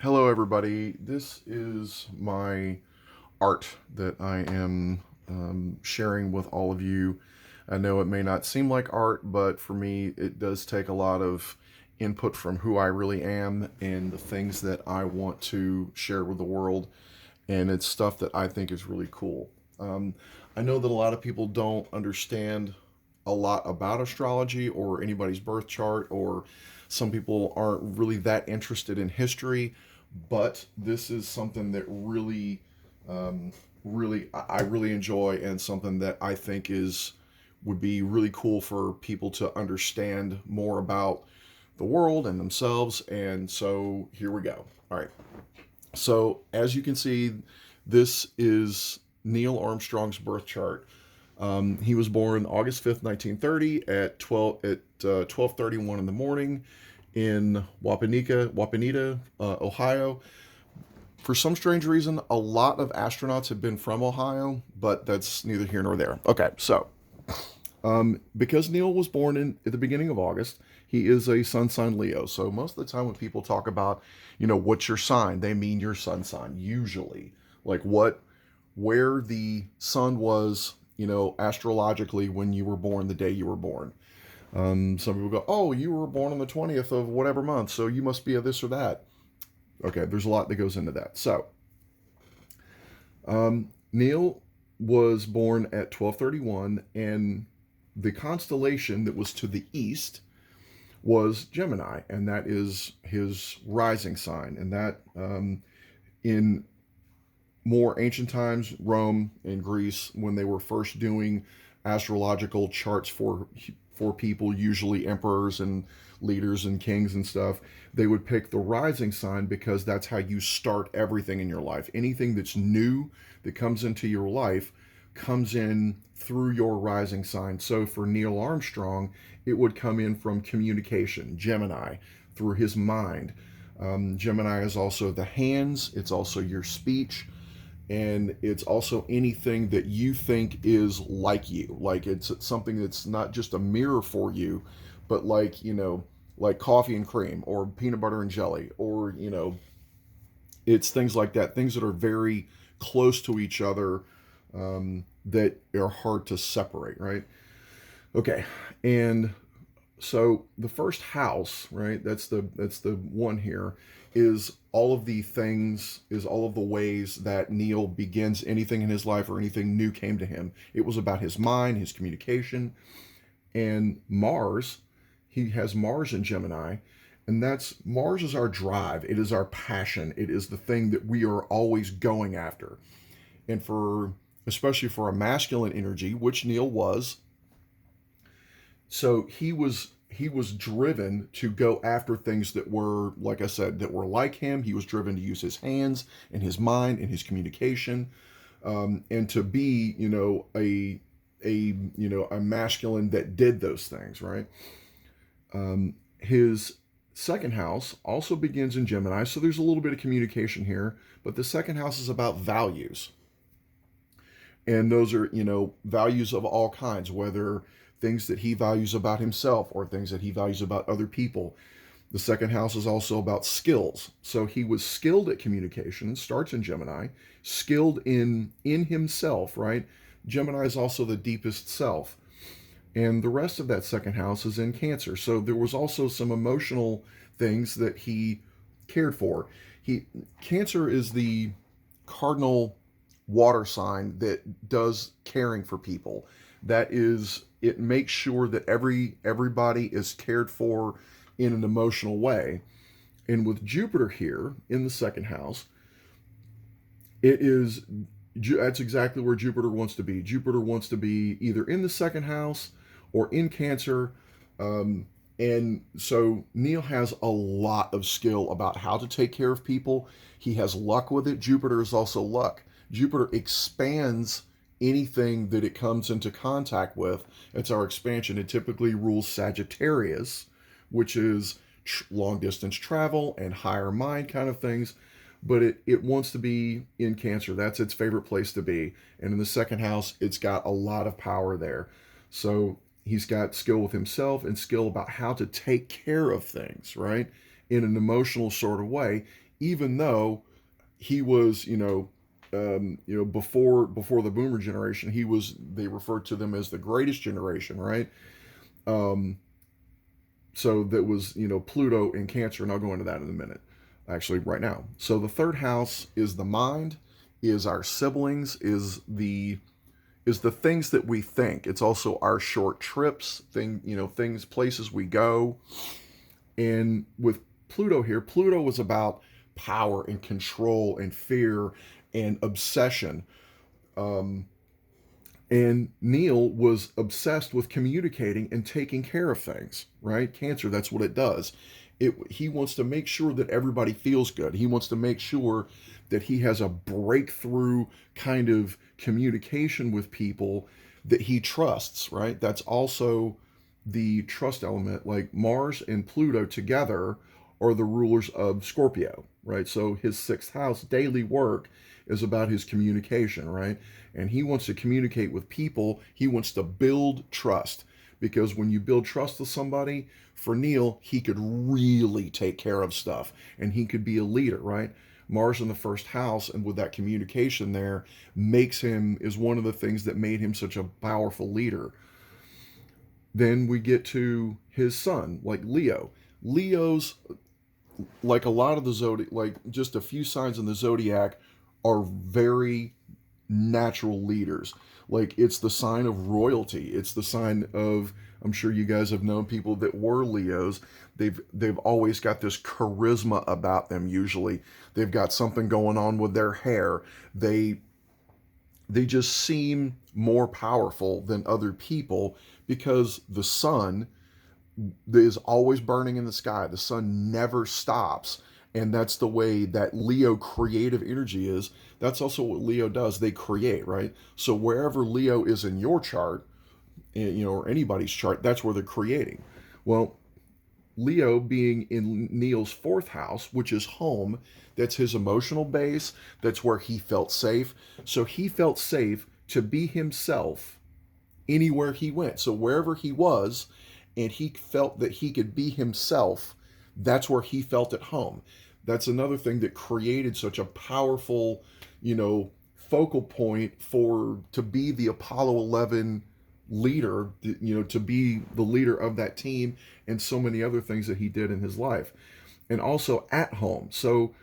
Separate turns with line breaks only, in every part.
Hello, everybody. This is my art that I am sharing with all of you. I know it may not seem like art, but for me, it does take a lot of input from who I really am and the things that I want to share with the world. And it's stuff that I think is really cool. Um, I know that a lot of people don't understand a lot about astrology or anybody's birth chart, or some people aren't really that interested in history, but this is something that um, I really enjoy, and something that I think is would be really cool for people to understand more about the world and themselves. And so here we go. All right. So as you can see, this is Neil Armstrong's birth chart. He was born August 5th, 1930 at 12:31 in the morning in Wapanita, Ohio. For some strange reason, a lot of astronauts have been from Ohio, but that's neither here nor there. Okay, so because Neil was born at the beginning of August, he is a sun sign Leo. So most of the time when people talk about, what's your sign, they mean your sun sign usually, like where the sun was, astrologically when you were born, the day you were born. Some people go, oh, you were born on the 20th of whatever month, so you must be a this or that. Okay, there's a lot that goes into that. So Neil was born at 12:31, and the constellation that was to the east was Gemini, and that is his rising sign. And that in more ancient times, Rome and Greece, when they were first doing astrological charts for people, usually emperors and leaders and kings and stuff, they would pick the rising sign because that's how you start everything in your life. Anything that's new that comes into your life comes in through your rising sign. So for Neil Armstrong, it would come in from communication, Gemini, through his mind. Gemini is also the hands, it's also your speech, and it's also anything that you think is like you. Like it's something that's not just a mirror for you, but like, like coffee and cream or peanut butter and jelly, or, it's things like that, things that are very close to each other, that are hard to separate, right? Okay. And so the first house, right? That's the one here, is all of the things, is all of the ways that Neil begins anything in his life or anything new came to him. It was about his mind, his communication, and Mars. He has Mars in Gemini, and that's Mars is our drive. It is our passion. It is the thing that we are always going after. And for especially for a masculine energy, which Neil was, so he was driven to go after things that were, like I said, that were like him. He was driven to use his hands and his mind and his communication, and to be, a masculine that did those things, right? His second house also begins in Gemini, so there's a little bit of communication here, but the second house is about values. And those are, values of all kinds, whether things that he values about himself or things that he values about other people. The second house is also about skills. So he was skilled at communication, starts in Gemini, skilled in himself, right? Gemini is also the deepest self. And the rest of that second house is in Cancer. So there was also some emotional things that he cared for. He Cancer is the cardinal water sign that does caring for people. That is, it makes sure that everybody is cared for in an emotional way. And with Jupiter here in the second house, it is that's exactly where Jupiter wants to be. Jupiter wants to be either in the second house or in Cancer. And so Neil has a lot of skill about how to take care of people. He has luck with it. Jupiter is also luck. Jupiter expands anything that it comes into contact with. It's our expansion. It typically rules Sagittarius, which is long distance travel and higher mind kind of things. But it wants to be in Cancer. That's its favorite place to be. And in the second house, it's got a lot of power there. So he's got skill with himself and skill about how to take care of things, right? In an emotional sort of way, even though he was, before the boomer generation, they referred to them as the greatest generation, right? Um, so that was, Pluto in Cancer, and I'll go into that in a minute, actually, right now. So the third house is the mind, is our siblings, is the things that we think. It's also our short trips, things, places we go. And with Pluto here, Pluto was about power and control and fear and obsession. Um, and Neil was obsessed with communicating and taking care of things, right? Cancer, that's what it does. He wants to make sure that everybody feels good. He wants to make sure that he has a breakthrough kind of communication with people that he trusts, right? That's also the trust element. Like Mars and Pluto together are the rulers of Scorpio, right? So his sixth house, daily work, is about his communication, right? And he wants to communicate with people. He wants to build trust, because when you build trust with somebody, for Neil, he could really take care of stuff and he could be a leader, right? Mars in the first house, and with that communication there, is one of the things that made him such a powerful leader. Then we get to his son, like Leo. Leo's, like a lot of the zodiac, like just a few signs in the zodiac, are very natural leaders. Like it's the sign of royalty. It's the sign of, I'm sure you guys have known people that were Leos. They've always got this charisma about them. Usually, they've got something going on with their hair. They just seem more powerful than other people, because the sun is always burning in the sky. The sun never stops. And that's the way that Leo creative energy is. That's also what Leo does. They create, right? So wherever Leo is in your chart, or anybody's chart, that's where they're creating. Well, Leo being in Neil's fourth house, which is home, that's his emotional base. That's where he felt safe. So he felt safe to be himself anywhere he went. So wherever he was, and he felt that he could be himself, that's where he felt at home. That's another thing that created such a powerful, focal point to be the Apollo 11 leader, to be the leader of that team, and so many other things that he did in his life. And also at home. So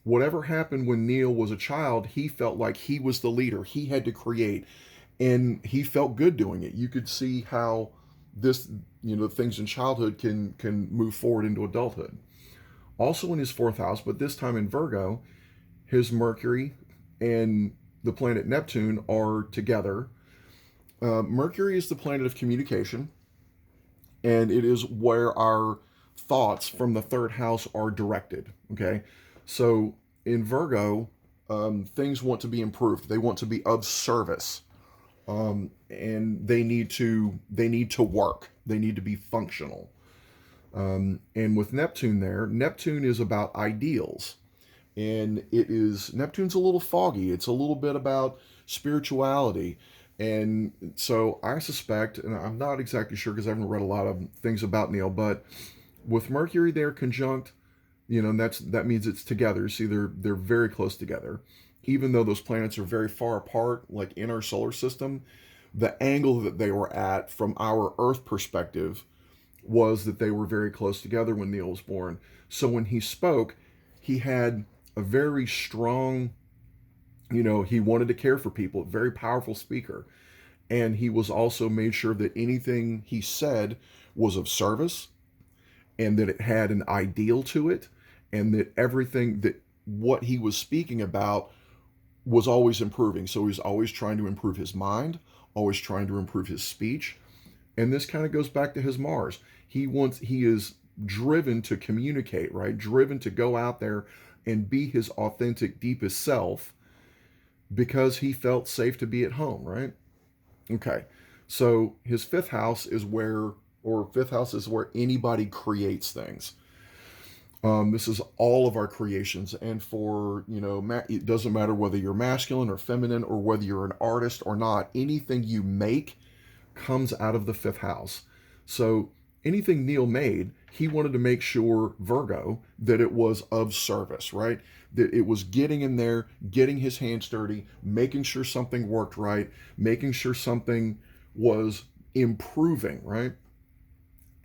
whatever happened when Neil was a child, he felt like he was the leader. He had to create, and he felt good doing it. You could see how this, things in childhood can move forward into adulthood. Also in his fourth house, but this time in Virgo, his Mercury and the planet Neptune are together. Mercury is the planet of communication, and it is where our thoughts from the third house are directed. Okay, so in Virgo, things want to be improved. They want to be of service, and they need to work. They need to be functional. And with Neptune there, Neptune is about ideals. And Neptune's a little foggy. It's a little bit about spirituality. And so I suspect, and I'm not exactly sure because I haven't read a lot of things about Neil, but with Mercury there conjunct, that means it's together. See, they're very close together. Even though those planets are very far apart, like in our solar system, the angle that they were at from our Earth perspective was that they were very close together when Neil was born. So when he spoke, he had a very strong, he wanted to care for people, very powerful speaker. And he was also made sure that anything he said was of service, and that it had an ideal to it, and that everything that what he was speaking about was always improving. So he was always trying to improve his mind, always trying to improve his speech. And this kind of goes back to his Mars. He is driven to communicate, right? Driven to go out there and be his authentic, deepest self, because he felt safe to be at home, right? Okay. So his fifth house is where anybody creates things. This is all of our creations. And it doesn't matter whether you're masculine or feminine, or whether you're an artist or not, anything you make comes out of the fifth house. So anything Neil made, he wanted to make sure, Virgo, that it was of service, right? That it was getting in there, getting his hands dirty, making sure something worked right, making sure something was improving, right?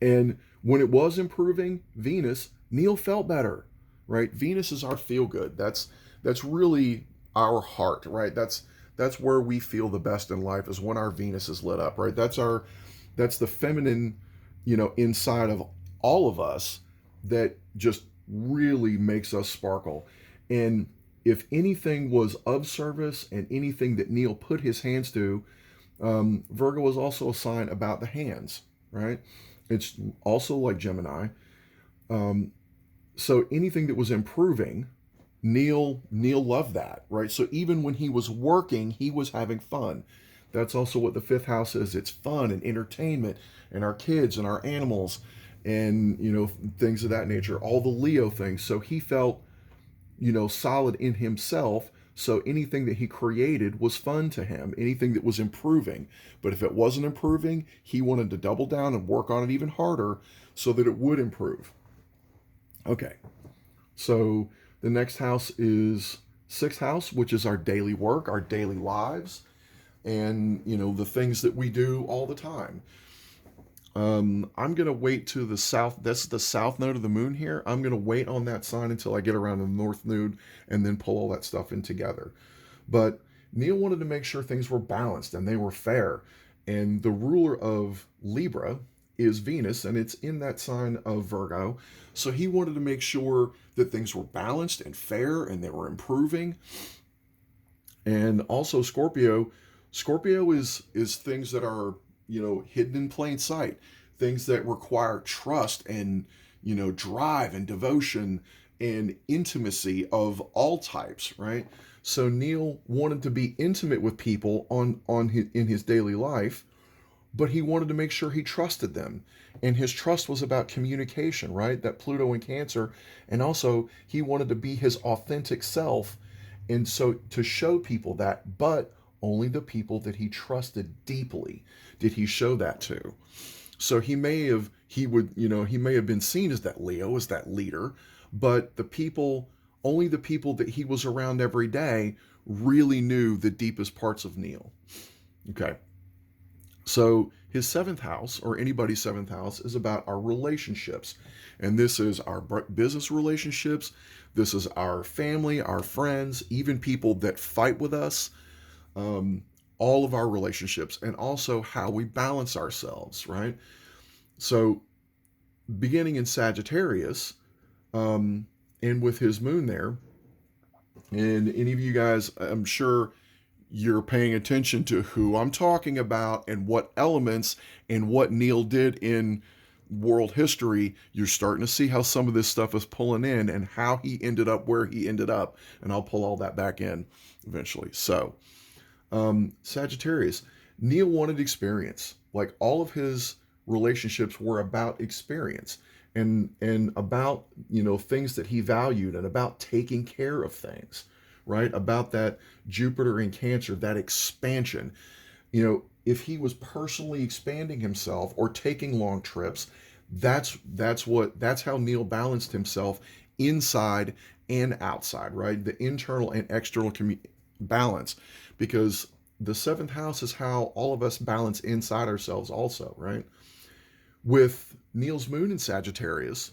And when it was improving, Venus, Neil felt better, right? Venus is our feel good. That's really our heart, right? That's where we feel the best in life, is when our Venus is lit up, right? That's the feminine, inside of all of us, that just really makes us sparkle. And if anything was of service and anything that Neil put his hands to, Virgo was also a sign about the hands, right? It's also like Gemini. Um, so anything that was improving, Neil loved that, right? So even when he was working, he was having fun. That's also what the fifth house is. It's fun and entertainment, and our kids and our animals, and things of that nature. All the Leo things. So he felt solid in himself. So anything that he created was fun to him, anything that was improving. But if it wasn't improving, he wanted to double down and work on it even harder so that it would improve. Okay, so the next house is sixth house, which is our daily work, our daily lives, and the things that we do all the time. I'm gonna wait to the south. That's the south node of the moon here. I'm gonna wait on that sign until I get around the north node, and then pull all that stuff in together. But Neil wanted to make sure things were balanced and they were fair. And the ruler of Libra is Venus, and it's in that sign of Virgo. So he wanted to make sure that things were balanced and fair and they were improving. And also Scorpio is things that are hidden in plain sight, things that require trust and drive and devotion and intimacy of all types, right? So Neil wanted to be intimate with people in his daily life, but he wanted to make sure he trusted them. And his trust was about communication, right? That Pluto in Cancer. And also, he wanted to be his authentic self. And so to show people that, but only the people that he trusted deeply did he show that to. So he may have been seen as that Leo, as that leader, but only the people that he was around every day really knew the deepest parts of Neil. Okay. So his seventh house, or anybody's seventh house, is about our relationships. And this is our business relationships. This is our family, our friends, even people that fight with us, all of our relationships, and also how we balance ourselves, right? So beginning in Sagittarius, and with his moon there, and any of you guys, I'm sure you're paying attention to who I'm talking about and what elements and what Neil did in world history. You're starting to see how some of this stuff is pulling in and how he ended up where he ended up. And I'll pull all that back in eventually. So, Sagittarius, Neil wanted experience. Like all of his relationships were about experience and about things that he valued and about taking care of things, right? About that Jupiter in Cancer, that expansion. If he was personally expanding himself or taking long trips, that's how Neil balanced himself inside and outside, right? The internal and external balance, because the seventh house is how all of us balance inside ourselves also, right? With Neil's moon in Sagittarius,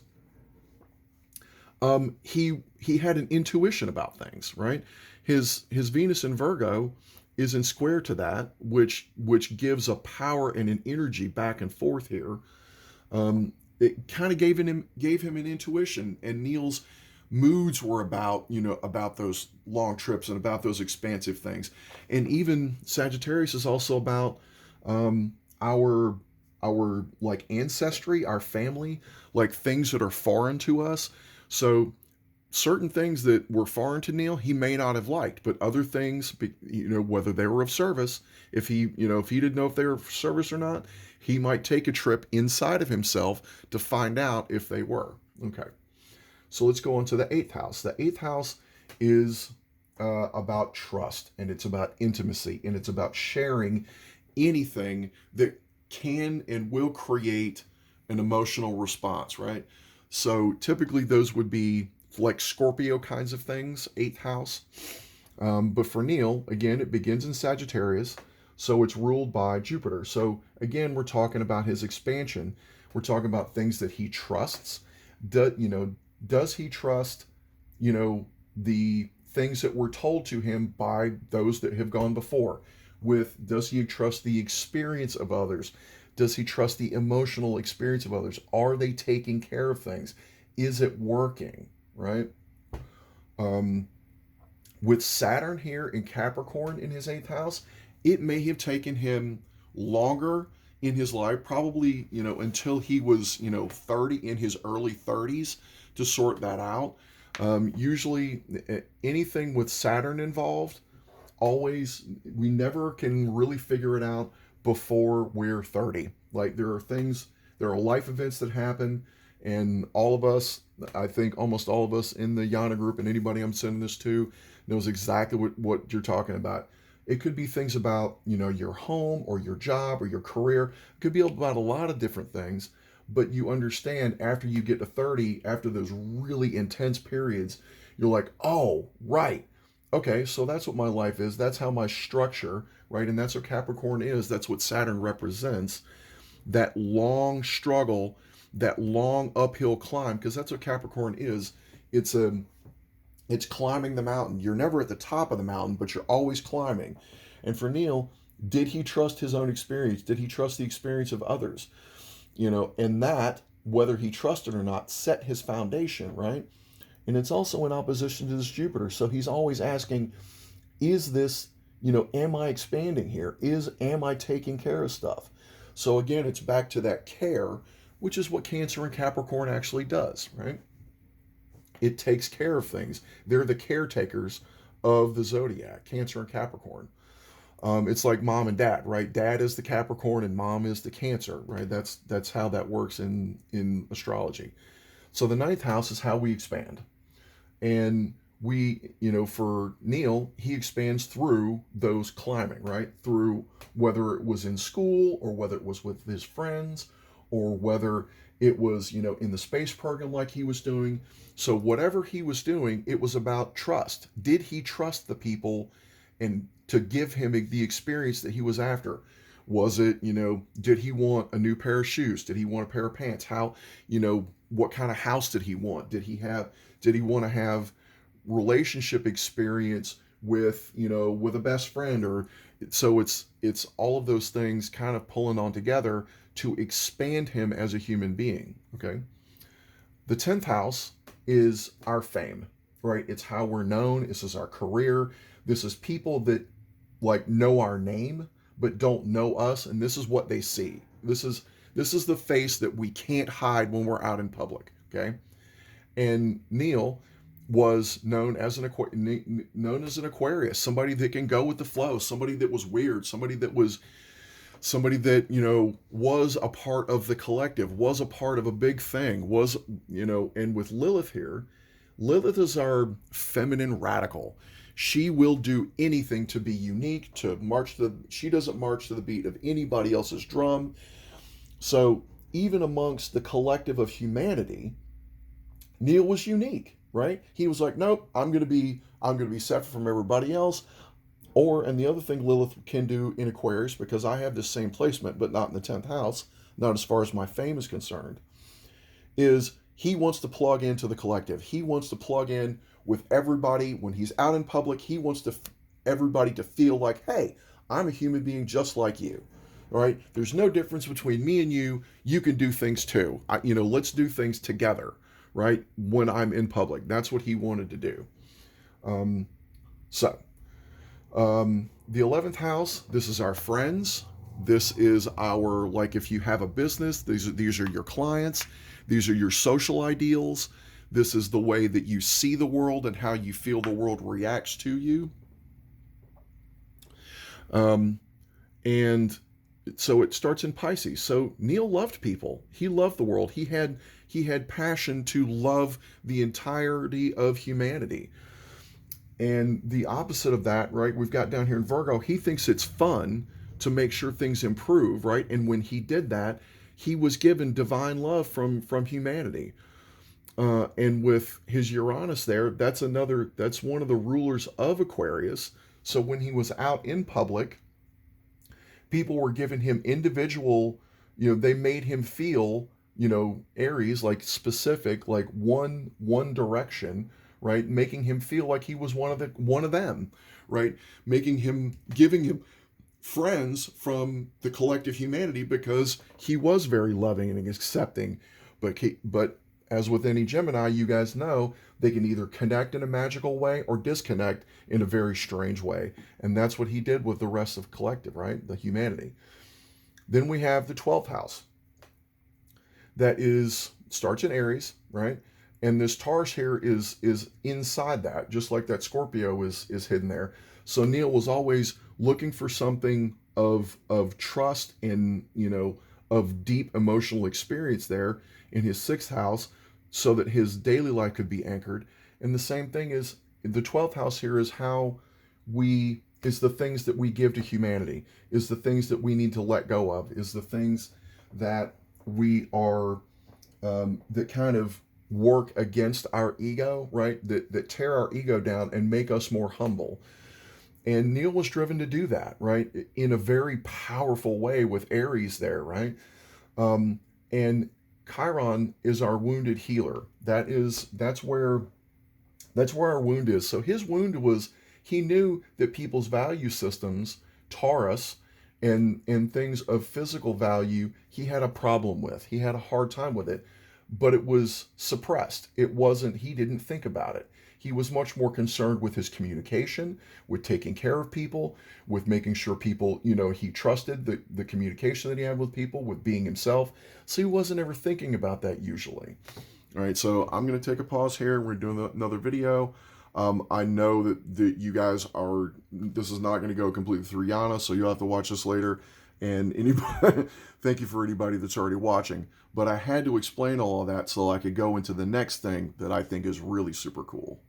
he had an intuition about things, right? His Venus in Virgo is in square to that, which gives a power and an energy back and forth here. It kind of gave him an intuition, and Neil's moods were about those long trips and about those expansive things. And even Sagittarius is also about our like ancestry, our family, like things that are foreign to us. So certain things that were foreign to Neil, he may not have liked, but other things, whether they were of service, if he didn't know if they were of service or not, he might take a trip inside of himself to find out if they were. Okay. So let's go on to the eighth house. The eighth house is about trust, and it's about intimacy, and it's about sharing anything that can and will create an emotional response, right? So typically those would be like Scorpio kinds of things, eighth house. But for Neil, again, it begins in Sagittarius, so it's ruled by Jupiter. So again, we're talking about his expansion. We're talking about things that he trusts. Does he trust, the things that were told to him by those that have gone before? Does he trust the experience of others? Does he trust the emotional experience of others? Are they taking care of things? Is it working? Right? Um, with Saturn here in Capricorn in his eighth house, it may have taken him longer in his life, probably, until he was, 30, in his early 30s, to sort that out. Usually, anything with Saturn involved, always, we never can really figure it out before we're 30. Like, there are life events that happen, and all of us, I think almost all of us in the Yana group, and anybody I'm sending this to, knows exactly what you're talking about. It could be things about, your home or your job or your career. It could be about a lot of different things. But you understand, after you get to 30, after those really intense periods, you're like, oh, right. Okay, so that's what my life is. That's how my structure, right? And that's what Capricorn is. That's what Saturn represents. That long struggle, that long uphill climb, because that's what Capricorn is. It's a it's climbing the mountain. You're never at the top of the mountain, but you're always climbing. And for Neil, did he trust his own experience? Did he trust the experience of others? And that, whether he trusted or not, set his foundation, right? And it's also in opposition to this Jupiter. So he's always asking, is this, am I expanding here? Am I taking care of stuff? So again, it's back to that care, which is what Cancer and Capricorn actually does, right? It takes care of things. They're the caretakers of the zodiac, Cancer and Capricorn. It's like mom and dad, right? Dad is the Capricorn and mom is the Cancer, right? That's how that works in astrology. So the ninth house is how we expand. And for Neil, he expands through those climbing, right? Through whether it was in school or whether it was with his friends or whether it was, in the space program like he was doing. So whatever he was doing, it was about trust. Did he trust the people and to give him the experience that he was after? Was it, did he want a new pair of shoes? Did he want a pair of pants? How, what kind of house did he want? Did he want to have relationship experience with, with a best friend? Or so it's all of those things kind of pulling on together to expand him as a human being. Okay. The 10th house is our fame, right? It's how we're known. This is our career. This is people that like know our name but don't know us, and this is what they see. This is the face that we can't hide when we're out in public. Okay. And Neil was known as an Aquarius, somebody that can go with the flow, somebody that was weird, somebody that was a part of the collective, was a part of a big thing, and with Lilith here, Lilith is our feminine radical. She will do anything to be unique, she doesn't march to the beat of anybody else's drum. So even amongst the collective of humanity, Neil was unique, right? He was like, nope, I'm gonna be separate from everybody else. And the other thing Lilith can do in Aquarius, because I have the same placement, but not in the 10th house, not as far as my fame is concerned, is he wants to plug into the collective. He wants to plug in with everybody. When he's out in public, he wants everybody to feel like, hey, I'm a human being just like you. All right? There's no difference between me and you. You can do things too. Let's do things together, right? When I'm in public. That's what he wanted to do. The 11th house, this is our friends. This is our, like, if you have a business, these are your clients. These are your social ideals. This is the way that you see the world and how you feel the world reacts to you. And so it starts in Pisces. So Neil loved people. He loved the world. He had passion to love the entirety of humanity. And the opposite of that, right, we've got down here in Virgo, he thinks it's fun to make sure things improve, right? And when he did that, he was given divine love from humanity. And with his Uranus there, that's one of the rulers of Aquarius. So when he was out in public, people were giving him individual, they made him feel, Aries, like specific, like one direction, right? Making him feel like he was one of them, right? Giving him friends from the collective humanity because he was very loving and accepting. But as with any Gemini, you guys know they can either connect in a magical way or disconnect in a very strange way. And that's what he did with the rest of collective, right? The humanity. Then we have the 12th house. That starts in Aries, right? And this Taurus here is inside that, just like that Scorpio is hidden there. So Neil was always looking for something of trust and, of deep emotional experience there in his 6th house, so that his daily life could be anchored. And the same thing is the 12th house here is is the things that we give to humanity, is the things that we need to let go of, is the things that we are, that kind of work against our ego, right? That tear our ego down and make us more humble. And Neil was driven to do that, right? In a very powerful way with Aries there, right? And Chiron is our wounded healer. That's where our wound is. So his wound was, he knew that people's value systems, Taurus, and things of physical value, he had a problem with. He had a hard time with it, but it was suppressed. He didn't think about it. He was much more concerned with his communication, with taking care of people, with making sure people, he trusted the communication that he had with people, with being himself. So he wasn't ever thinking about that usually. All right, so I'm going to take a pause here. We're doing another video. I know that you guys this is not going to go completely through Yana, so you'll have to watch this later. And anybody, thank you for anybody that's already watching. But I had to explain all of that so I could go into the next thing that I think is really super cool.